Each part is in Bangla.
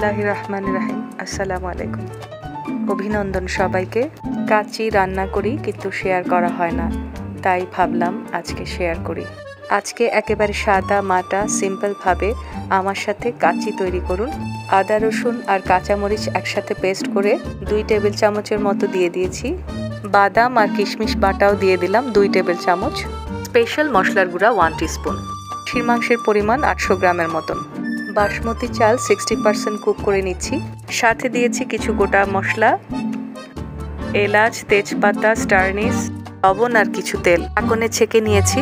বিসমিল্লাহির রহমানির রহিম। আসসালামু আলাইকুম। অভিনন্দন সবাইকে। কাচ্চি রান্না করি কিন্তু শেয়ার করা হয় না, তাই ভাবলাম আজকে শেয়ার করি। আজকে একেবারে সাদা মাটা সিম্পলভাবে আমার সাথে কাচ্চি তৈরি করুন। আদা রসুন আর কাঁচামরিচ একসাথে পেস্ট করে 2 টেবিল চামচের মতো দিয়ে দিয়েছি। বাদাম আর কিশমিশ বাটাও দিয়ে দিলাম 2 টেবিল চামচ। স্পেশাল মশলার গুঁড়া 1 টিস্পুন। খাসির মাংসের পরিমাণ 800 গ্রামের মতন। বাসমতি চাল 60% কুক করে নিচ্ছি। সাথে দিয়েছি কিছু গোটা মশলা, এলাচ, তেজপাতা, স্টারনিস, লবণ আর কিছু তেল। ঢাকনে ছেঁকে নিয়েছি।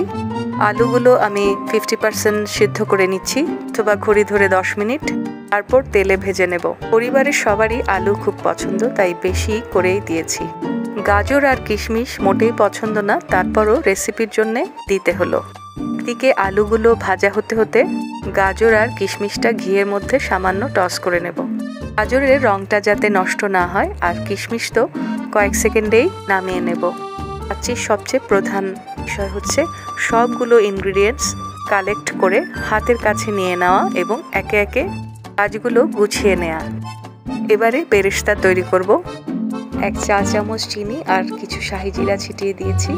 আলুগুলো আমি 50% সিদ্ধ করে নিচ্ছি, অথবা ঘড়ি ধরে 10 মিনিট। তারপর তেলে ভেজে নেব। পরিবারের সবারই আলু খুব পছন্দ, তাই বেশি করেই দিয়েছি। গাজর আর কিশমিশ মোটেই পছন্দ না, তারপরও রেসিপির জন্য দিতে হলো। একদিকে আলুগুলো ভাজা হতে হতে গাজর আর কিশমিশটা ঘিয়ের মধ্যে সামান্য টস করে নেব। গাজরের রংটা যাতে নষ্ট না হয়, আর কিশমিশ তো কয়েক সেকেন্ডেই নামিয়ে নেব। কাচ্চির সবচেয়ে প্রধান বিষয় হচ্ছে সবগুলো ইনগ্রিডিয়েন্টস কালেক্ট করে হাতের কাছে নিয়ে নেওয়া এবং একে একে কাজগুলো গুছিয়ে নেওয়া। এবারে বেরেস্তা তৈরি করব। 1 চা চামচ চিনি আর কিছু শাহি জিরা ছিটিয়ে দিয়েছি,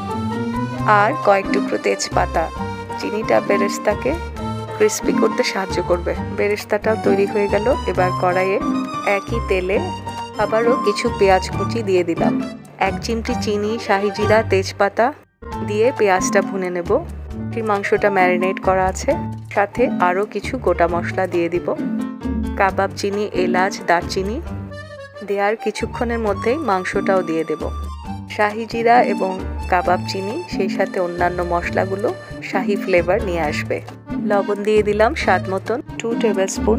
আর কয়েক টুকরো তেজপাতা। চিনিটা বেরেস্তাকে ক্রিস্পি করতে সাহায্য করবে। বেরেস্তাটাও তৈরি হয়ে গেল। এবার কড়াইয়ে একই তেলে আবারও কিছু পেঁয়াজ কুচি দিয়ে দিলাম। 1 চিমটি চিনি, শাহি জিরা, তেজপাতা দিয়ে পেঁয়াজটা ভুনে নেব। মাংসটা ম্যারিনেট করা আছে, সাথে আরও কিছু গোটা মশলা দিয়ে দিব। কাবাব চিনি, এলাচ, দারচিনি দেওয়ার কিছুক্ষণের মধ্যেই মাংসটাও দিয়ে দেব। শাহি জিরা এবং কাবাব চিনি, সেই সাথে অন্যান্য মশলাগুলো শাহি ফ্লেভার নিয়ে আসবে। লবণ দিয়ে দিলাম স্বাদ মতন, 2 টেবিল স্পুন।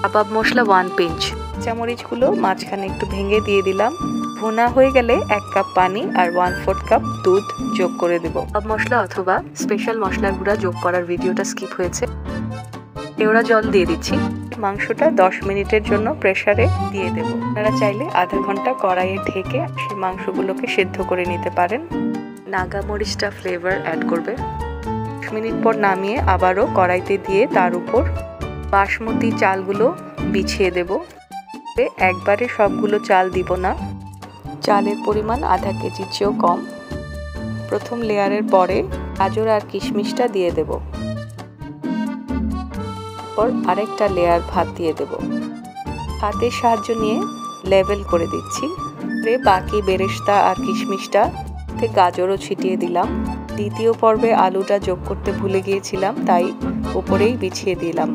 কাবাব মশলা 1 পিঞ্চ। চামরিচগুলো মাঝখানে একটু ভেঙে দিয়ে দিলাম। ভুনা হয়ে গেলে 1 কাপ পানি আর 1/4 কাপ দুধ যোগ করে দেব। কাবাব মশলা অথবা স্পেশাল মশলার গুঁড়া যোগ করার ভিডিওটা স্কিপ হয়েছে। কেওড়া জল দিয়ে দিচ্ছি। মাংসটা 10 মিনিটের জন্য প্রেসারে দিয়ে দেব। আপনারা চাইলে আধা ঘন্টা কড়াইয়ে ঢেকে সেই মাংসগুলোকে সেদ্ধ করে নিতে পারেন। নাগা মরিচটা ফ্লেভার অ্যাড করবে। 10 মিনিট পর নামিয়ে আবারও কড়াইতে দিয়ে তার উপর বাসমতি চালগুলো বিছিয়ে দেব। একবারে সবগুলো চাল দিব না, চালের পরিমাণ আধা কেজির চেয়েও কম। প্রথম লেয়ারের পরে গাজর আর কিশমিশটা দিয়ে দেব। পর আরেকটা লেয়ার ভাত দিয়ে দেব। হাতের সাহায্য নিয়ে লেভেল করে দিচ্ছি। বাকি বেরেস্তা আর কিশমিশটা গাজরও ছিটিয়ে দিলাম। দ্বিতীয় পর্বে আলুটা যোগ করতে ভুলে গিয়েছিলাম, তাই উপরেই বিছিয়ে দিলাম।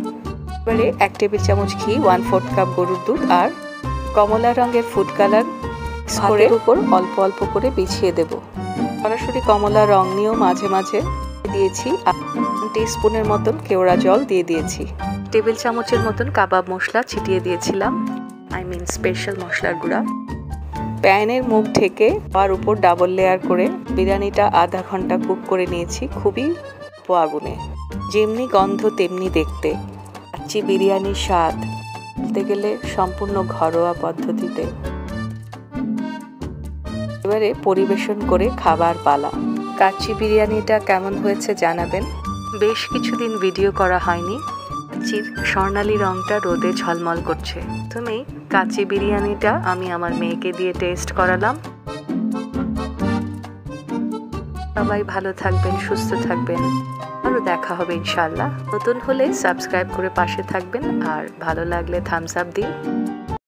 এবারে 1 টেবিল চামচ ঘি, 1/4 কাপ গরুর দুধ আর কমলা রঙের ফুড কালার ভাতের উপর অল্প অল্প করে বিছিয়ে দেব। সরাসরি কমলা রং নিয়েও মাঝে মাঝে দিয়েছি। 1 টিস্পুনের মতন কেওড়া জল দিয়ে দিয়েছি। টেবিল চামচের মতন কাবাব মশলা ছিটিয়ে দিয়েছিলাম, স্পেশাল মশলার গুঁড়া। প্যানের মুখ ঢেকে তার উপর ডাবল লেয়ার করে বিরিয়ানিটা আধা ঘন্টা কুক করে নিয়েছি, খুবই অল্প আগুনে। যেমনি গন্ধ তেমনি দেখতে। কাচ্চি বিরিয়ানির স্বাদ বলতে গেলে সম্পূর্ণ ঘরোয়া পদ্ধতিতে। এবারে পরিবেশন করে খাবার পালা। কাচ্চি বিরিয়ানিটা কেমন হয়েছে জানাবেন। বেশ কিছুদিন ভিডিও করা হয়নি। কাচ্চির স্বর্ণালী রংটা রোদে ঝলমল করছে। প্রথমেই কাচ্চি বিরিয়ানিটা আমি আমার মেয়েকে দিয়ে টেস্ট করালাম। সবাই ভালো থাকবেন, সুস্থ থাকবেন। আরও দেখা হবে ইনশাআল্লাহ। নতুন হলে সাবস্ক্রাইব করে পাশে থাকবেন, আর ভালো লাগলে থামস আপ দিন।